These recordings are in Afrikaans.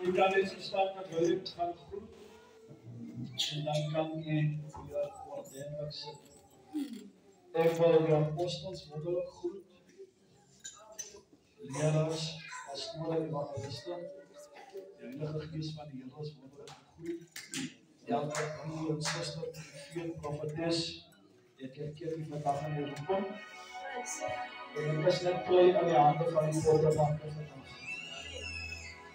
U kan net so staan dat wil gaan groet. En dan kan u weer ordentlik sit. Ek wil die apostels wonderlik groet. Leraars, pastoors, evangeliste, die Heilige Gees van die Here is wonderlik groet. Elke broer en suster, profeet, profetes, ek herken die vandag in die roeping. En ek is net klein aan die hande van die Vaderbanke vandag.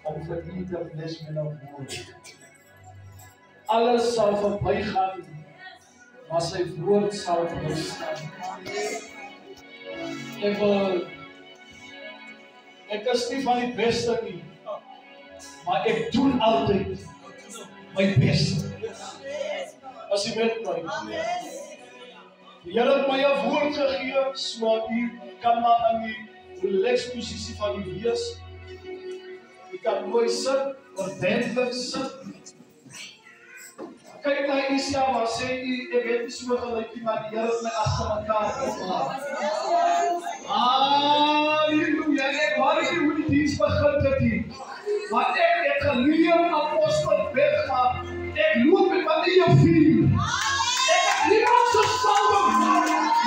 Om vir u te bless met 'n woord. Alles sal verbygaan, maar sy woord sal bly staan. Ek is nie van die beste nie, maar ek doen altyd my beste. As jy met my. Die Here het my 'n woord gegee, so u kan maar in die relax posisie van u wees. U kan mooi sit, ordentlik sit. Kyk na Isaiah, maar sê u, ek het nie so gelyk nie, maar die Here het my agter mekaar opgelaat. Halleluja, ek weet nie hoe die diens begin het nie. Maar ek het geleer apostel weg, maar ek loop met my eie vuur. Ek het niemand so salwing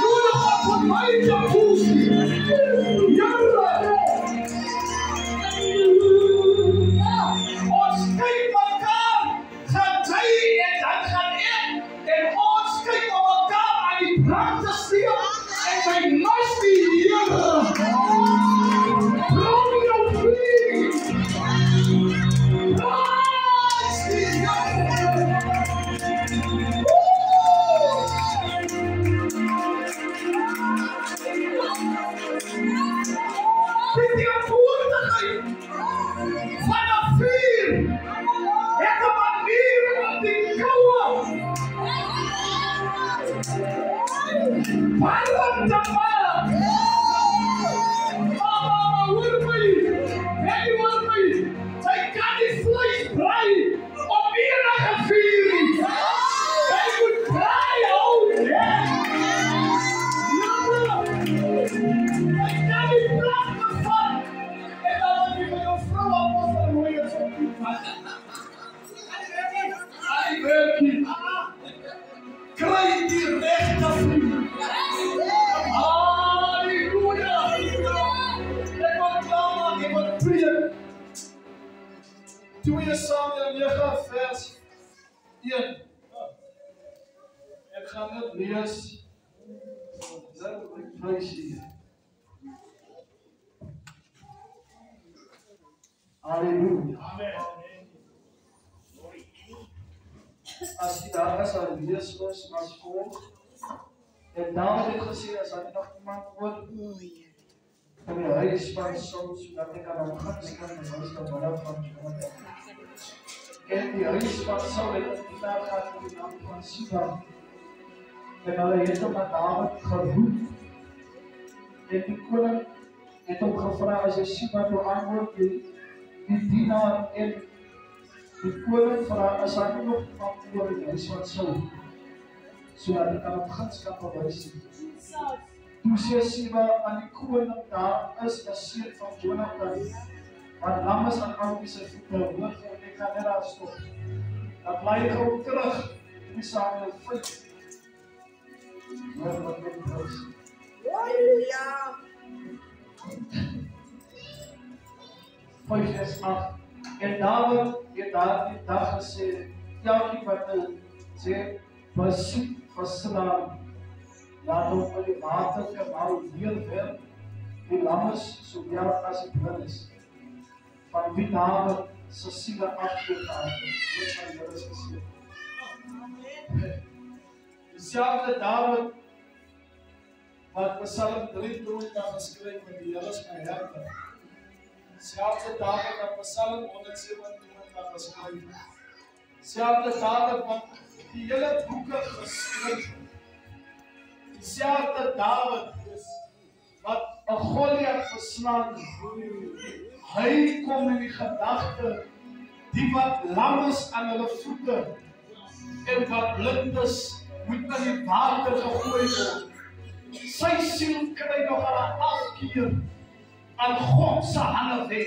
nodig om vir my te voel. Ons kyk mekaar, gaan jy en dan gaan ek. En ons kyk op mekaar aan die brand te steek. En sy must be here. Bring your feet. Must be here. Dit die voertigheid van 'n vuur. Het 'n manier om die koue. Waarom te maak? Mama, hoor my. Hey, hoor my. Sy kan die vlees brei om enige vuur nie. Sy moet brei hou. Sy kan die planten vat. En dan moet jy vir jou vrou apostel hoe jy so goed vat. Hy werk nie. Kry die regte vuur. Halleluja. Ek wil klaar, ek wil preek. 2 Samuel 9 vers 1. Ek gaan dit lees. Dat ek prys hier. Halleluja. Amen. As jy daar is, sal lees ons as volg. En Dawid het gesê, as hy nog iemand hoor, in die huis van Saul, sodat ek aan hom gaan skryf, en huis van Barak van Jonathan. En die huis van Saul het in die naam gehad in die naam van Siba. En hulle het hom aan Dawid geroep. En die koning het hom gevra, as jy Siba toe antwoord, die dienaar en die koning vra, as hy nog iemand oor in die huis van Saul, sodat ek aan hom gunskap bewys. Toe sê Siba aan die koning, daar is 'n seun van Jonathan, wat lam is aan al sy voete, hoog en ek kan net daar stop. Dan bly hy gou terug, in Samuel 5. Hoor wat ek prys. Halleluja. 5 vers 8. En Dawid het daardie dag gesê, elkeen wat sê, besoek verslaan, laat hom van die waterkanaal weer werk, die lam is so erg as die blind is, van wie Dawid sy siele afgegaan het, wat van Here is gesê. Dieselfde Dawid, wat Psalm 23 geskryf met die Here is my herder. Dieselfde Dawid wat Psalm 127 geskryf. Dieselfde Dawid wat die hele boeke geskryf. Dieselfde Dawid wat 'n Goliat verslaan. Hy kom in die gedagte, die wat lam is aan hulle voete en wat blind is, moet in die water gegooi word. Sy siel kry nog 'n afkeer aan God se hande weg.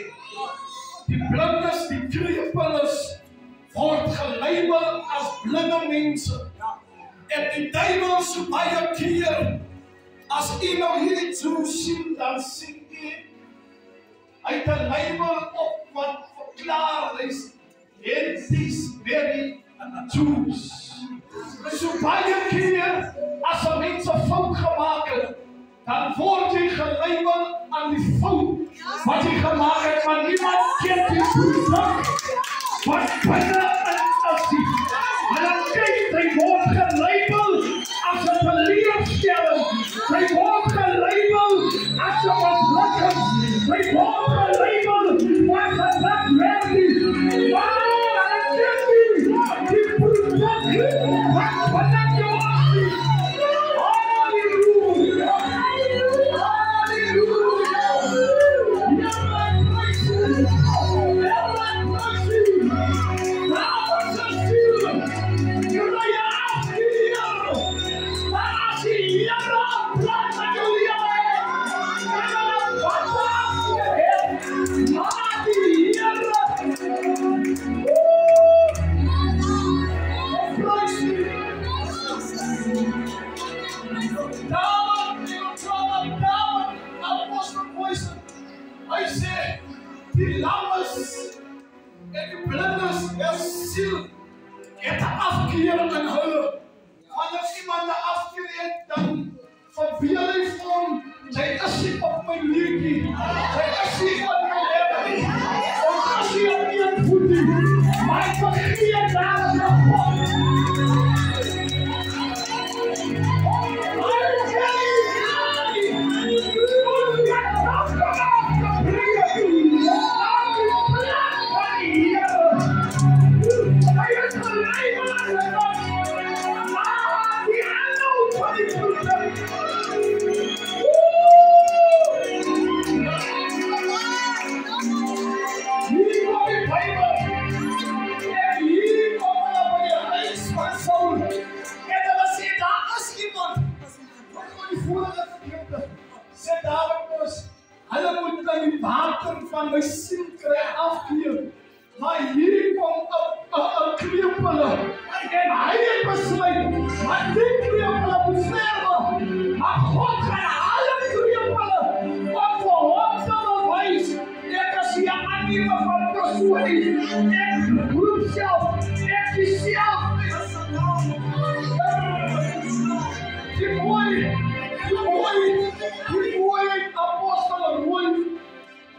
die blindes, die krepeles word gelabel as blinde mense. En die duiwel so baie keer, as u nou hierdie Jew sien, dan sien u, hy het 'n label op wat verklaar is, en these very Jews. So baie keer, as 'n mens 'n fout gemaak het, dan word jy gelabel aan die fout wat jy gemaak het, maar niemand ken die toestand wat binne is. En dan kyk, jy word gelabel as 'n teleurstelling, jy word gelabel as 'n mislukking, jy word gelabel as 'n bad maar dan ken jy die toestand wat binne jou is. Hy sê, die lammes en die blindes is siel, het 'n afkeer in hulle. Wanneer iemand 'n afkeer het, dan verbeel hy van, sy is nie op my leekie, sy is nie op my lewe, sy is nie op my voetie, maar ek vergeet daar is 'n God. Hulle moet dan die water van my siel kry afkeer. Maar hier kom 'n kreupele. En hy het besluit, maar die kreupele moet sterwe. Maar God gaan alle kreupele wat vir hom sal bewys. Ek is die aannemer van persoon. Ek roep self, ek is self. Die boy, apostel Roy,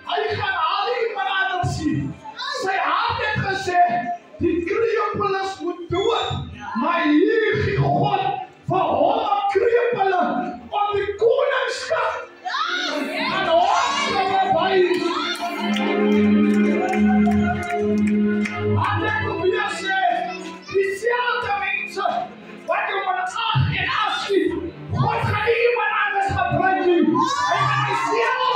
hy gaan al die manade sien. Sy hart het gesê, die krepeles moet dood, maar hier gee God vir hom 'n krepele om die koningskap aan hom te bewys. Ek probeer sê, dieselfde mense wat jou van ag en afskiet, God gaan nie iemand anders gebruik nie. Hy gaan die self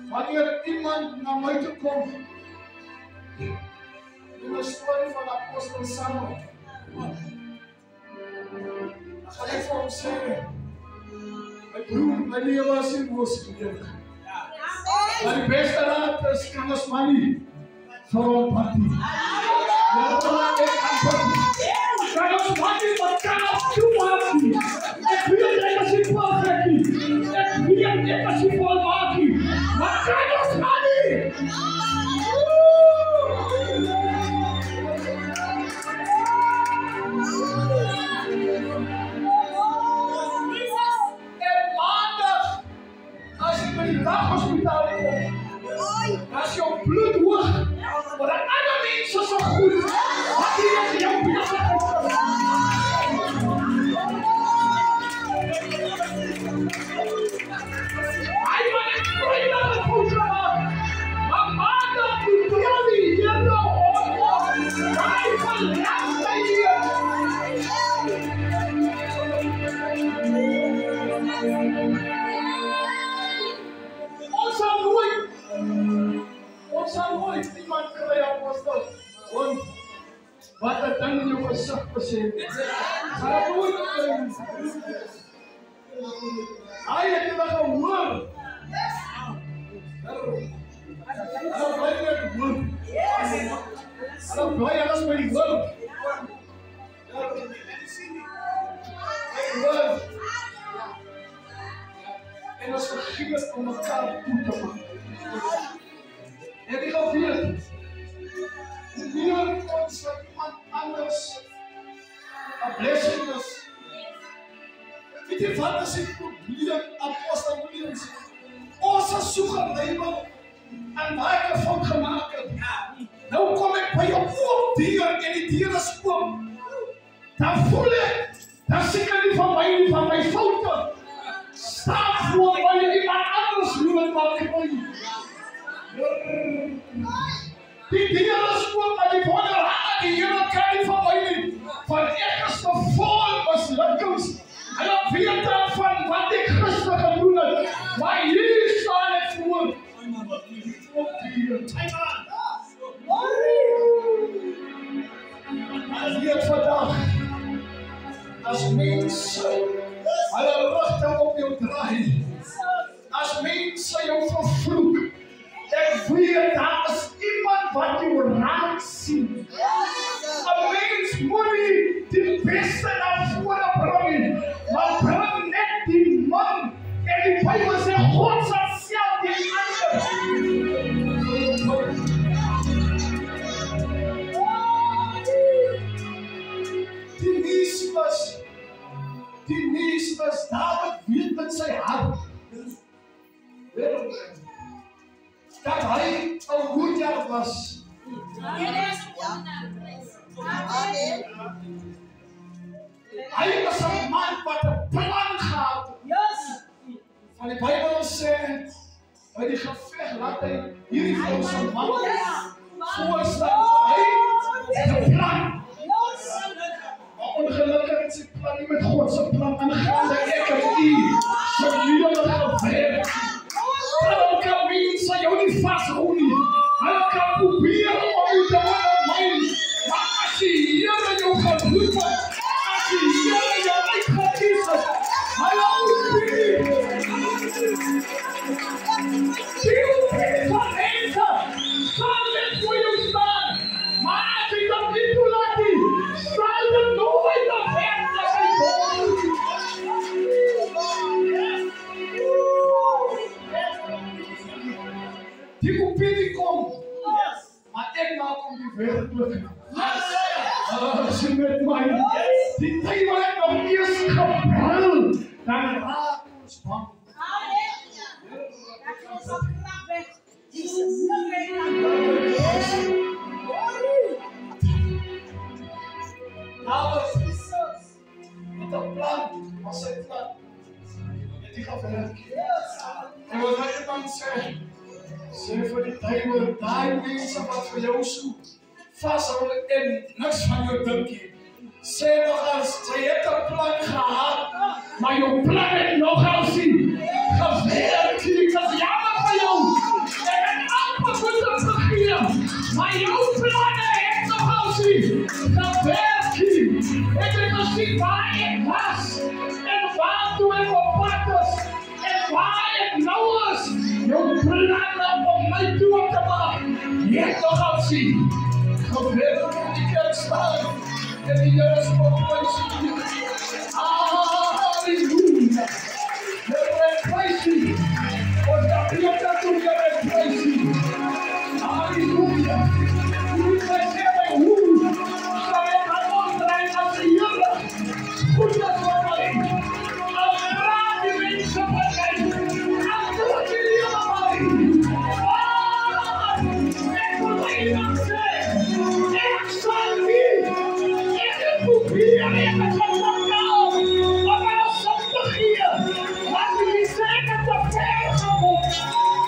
Wanneer iemand na my toe kom, in 'n storie van apostel Samuel, dan gaan ek vir hom sê, my broer, my lewe is nie moes gewees. Maar die beste raad is, kan ons maar nie vir hom party. Kan ons maar nie, maar kan ons toe party. Ek weet ek is nie perfect nie. Ek weet ek is nie volmaak nie. Maar kan ons maar nie. En maandag, as jy by die daghospitaal kom, as jou bloed hoog, maar dat ander mense so goed, wat hier is jou bezig is. Hy man het vroeg dat het goed gemaakt, maar maandag moet jy die Heere hoor, hy verlaat my hier. Ons sal nooit iemand kry, apostel, want wat het ding in jou gezicht besef, sal het nooit kry. Hy het julle gehoor. Hulle bly net hoor. Hulle bly alles by die hoor. En ons vergeet om mekaar toe te maak. Heb jy geweet? Hoe meer ons van iemand anders 'n blessing is. Weet jy wat is die probleem, apostel Williams? Ons is so gelabel en baie van gemaak het. Nou kom ek by jou oop deur en die deur is oop. Dan voel ek, dan seker nie van my foute. Staan voor my iemand anders noem maak my. Die deur is oop, maar die wonder, die Here kan nie van my nie. Van ek is vol mislukkings. En dan weet ek van wat ek gister gedoen het. Maar hier staan ek voor. Op die deur. En weet vandag, as mense hulle rigting op jou draai, as mense jou vervloek, ek weet, daar is iemand wat jou raak sien. 'n Mens moet nie die beste na vore bring, maar bring net die man. En die Bybel sê, God sal self die ander. Die nuus was, David weet met sy hart. Dat hy 'n hoedjaar was. Hy was 'n man wat 'n plan gehad. Van die Bybel sê, by die geveg laat hy hierdie vrou se man voorstel. Hy het 'n plan. Maar ongelukkig het sy plan nie met God se plan aangegaan. Ek en u so liefde gewerk. Hulle kan mense jou nie vashou nie. Hulle kan probeer om jou te ondermyn. Maar as die Here jou geroep het, as die Here jou uitgekies het, hulle opeer. Die opeer van mense sal net voor jou staan. Maar as jy dat nie toelaat nie, sal dit nooit nog verder sy boven. Die opinie kom, maar ek maak om die werkelijk. As jy met my, die tyd wat ek nog eers gebrul, dan raak ons bang. David met 'n plan, maar sy plan het nie gewerk. En wat hy dan sê vir die duiwel, daai mense wat vir jou so vashou en niks van jou dink nie. Sê nog as jy het 'n plan gehad, maar jou plan het nogal sien gewerk. Ek is jammer vir jou. plannen om mij door te maken. Je hebt toch al zien. Gebeuren op die kerk staan. En die Heer is voor mij zien. Halleluja. Je bent mij zien. Want dat je dat doet, je bent mij zien. Halleluja. Je moet mij zeggen hoe. Zou je gaan opdraaien als de Heer. Goed dat voor mij. Als praat die mensen van mij. Als doet jullie allemaal. Ik wil iemand zeggen. Ik zal niet. Ik heb probeer je met wat van jou. Maar als zondag hier. Laat jullie zeggen te ver gewoon.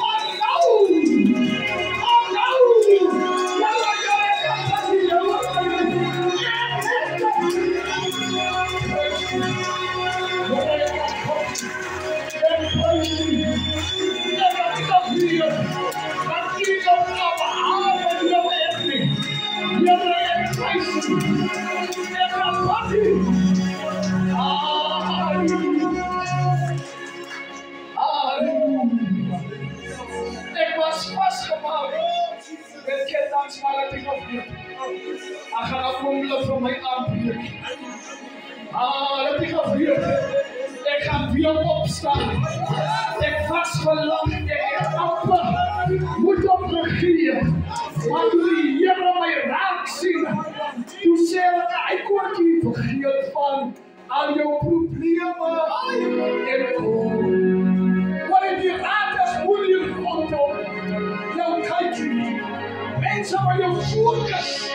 Oh no. Oh no. Ik was vastgemaakt met ketens, maar dat ik ophield. Ik ga naar voren van mijn armpje. Dat ik ophield. Ik ga weer opstaan. Ik was verlangd. Ik heb amper moet opgegeven. Maar toen die Heer mij raak zien, toen zei hij, ik word hier vergeet van al jouw problemen. Maar in die raad is moeilijk rondom jouw kijkje. Mensen waar jouw focus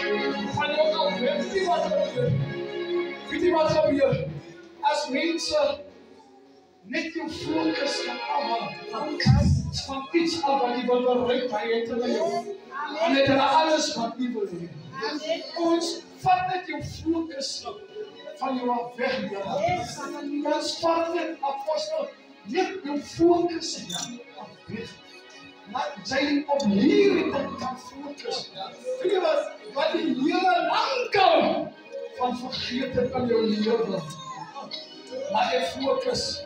van jou af. Weet je wat gebeurt? Weet je wat gebeurt? Als mensen net jouw focus gaan afhalen van iets af wat die wil bereiken bij je te leven. En het is alles wat die wil leven. Ons vat net jouw focus van jou af weg. Ons vat net apostel. Net jouw focus af weg. Maar zij op hierdie kan focus. Weet je wat die Here lang kan van vergeten kan jou lewe. Maar ek focus.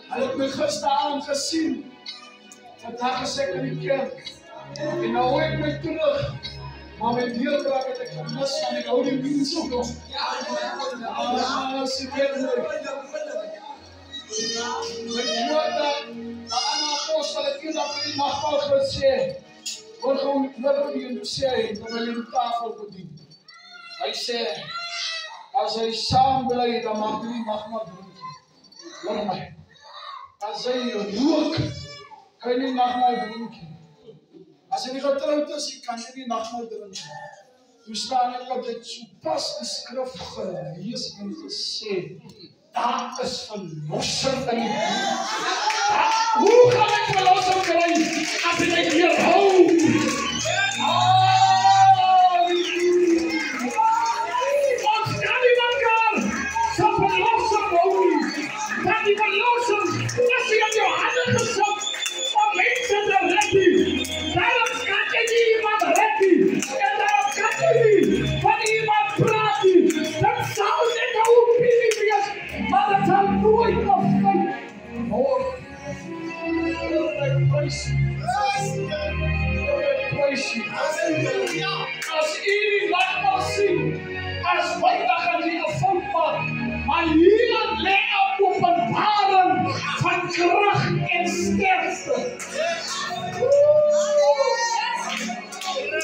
Hulle het my gisteravond gesien. Vandag is ek in die kerk. En nou hoor ek my terug. Maar my deurbraak het ek gemis en ek hou die mense ook nog. Sy weet my. Ek hoor dat Anna Apostel het eendag in die nachtbal gesê. Word gewoon die in die sê, dat hy in die tafel bedien. Hy sê, as hy saam bly, dan mag hy nie mag maar drink. Hoor my. As hy rook, kan jy nie nagmaal drink. As jy nie getrouwd is, kan jy nie nagmaal drink. Toe staan ek op dit so pas die skrif gelees en gesê, daar is verlossing in die mens. Hoe gaan ek verlossing kry as ek net hier hou? Ons kan nie mekaar so verlossing hou nie. Dat die verlossing is in jou handen gesit om mensen te redden. Daarom kan jy nie iemand redden. En daarom kan jy nie van iemand praat nie. Dat sal net een opinie wees, maar dat sal nooit afsluit word. Ek prys as u die nagmaal sien, as weinig aan die gefout maak, maar hier lê 'n openbaring van krag en sterkte.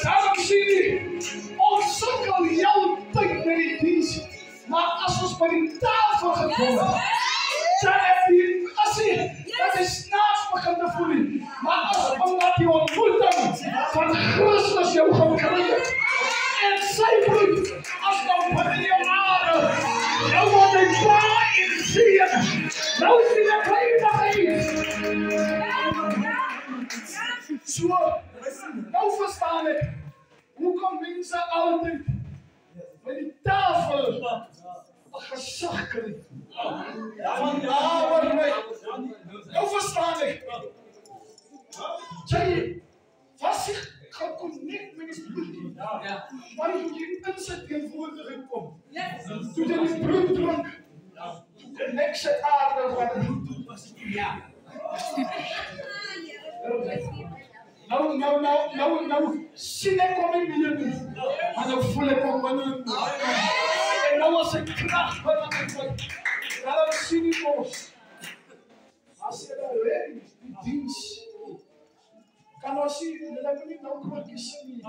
Daarom sien jy, ons sukkel jou tyd met die diens, maar as ons by die tafel gekom het, dan heb je, dat is snaaks begint te voelen, maar als omdat die ontmoeting van Christus jou gekry het, en sy bloed, as nou binne jou aarde, nou word hy baar en seën, nou is die kleinigheid. So, nou verstaan ek, hoekom mense altyd by die tafel gesag kry. Van daar my. Nou verstaan ek. Jy was ek geconnect met die bloed. Maar toe jy in sy teenwoordigheid kom. Toe jy die bloed drink. En ek sy aarde wat die bloed was. Ja. Nou, sien ek kom nie meer nie. Maar nou voel ek kom binne. En nou was ek krag binne my. Nou sien die mos. As jy nou weet, die diens. Kan ons sien, dat nie nou koortjies sing nie.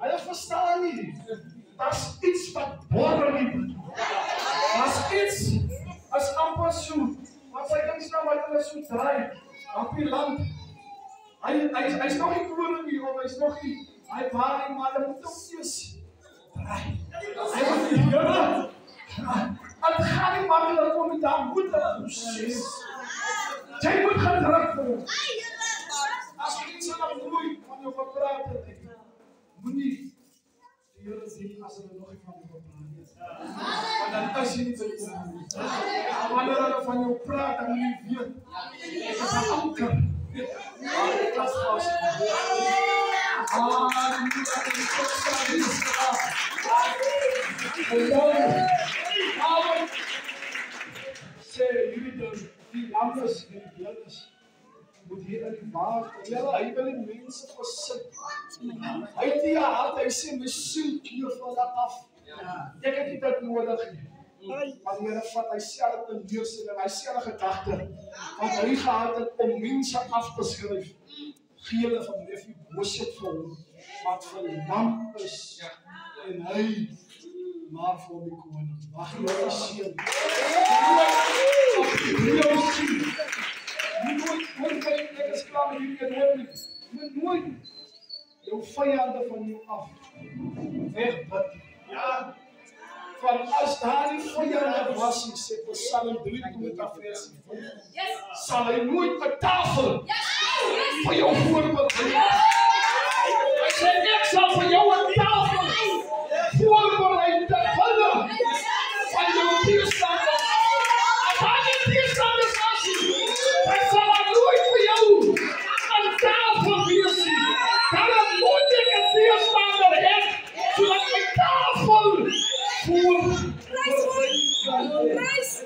Hulle verstaan nie. Daar's iets wat borrel nie. Daar's iets, as amper so, wat sy dings nou wat hulle so draai, op die land. Hy's nog nie koning nie, of hy's nog nie, hy waar nie, maar hy moet ook steeds draai. Hy moet die Here, het gaan nie makkelijk om met daar moet een proces. Jy moet gedruk word. As jy iets aan die moeite van jou gepraat het, moet nie die Here sê as hulle nog nie van jou gepraat het. Want dan is jy nie by kom nie. Wanneer hulle van jou praat, dan moet jy weet, jy is een anker. Dat is als sê jullie die lammes en die blindes moet hier in die waard. Hy wil die mense versit. Hy het die hart, hy sê my siel keer van hulle af. Ek het nie dit nodig nie. Maar die Here vat hy self in weerstand en hy self gedagte wat hy gehad het om mense af te skryf. Gee hulle van Mephibosheth vir hom wat verlam is en hy maar vir die koning. Mag jy jou seën. Nooit ek is klaar met hierdie nooit jou vyande van jou af wegbid. Ja. Van as daar nie vyande was, sê Psalm 23 sal hy nooit 'n tafel vir jou voorberei. Hy sê ek sal vir jou 'n tafel voorberei ter wille van jou teestanders. As daar nie teestanders was, dan sal hy nooit vir jou 'n tafel wees nie. Dan moet ek 'n teestander hê, sodat my tafel Nice.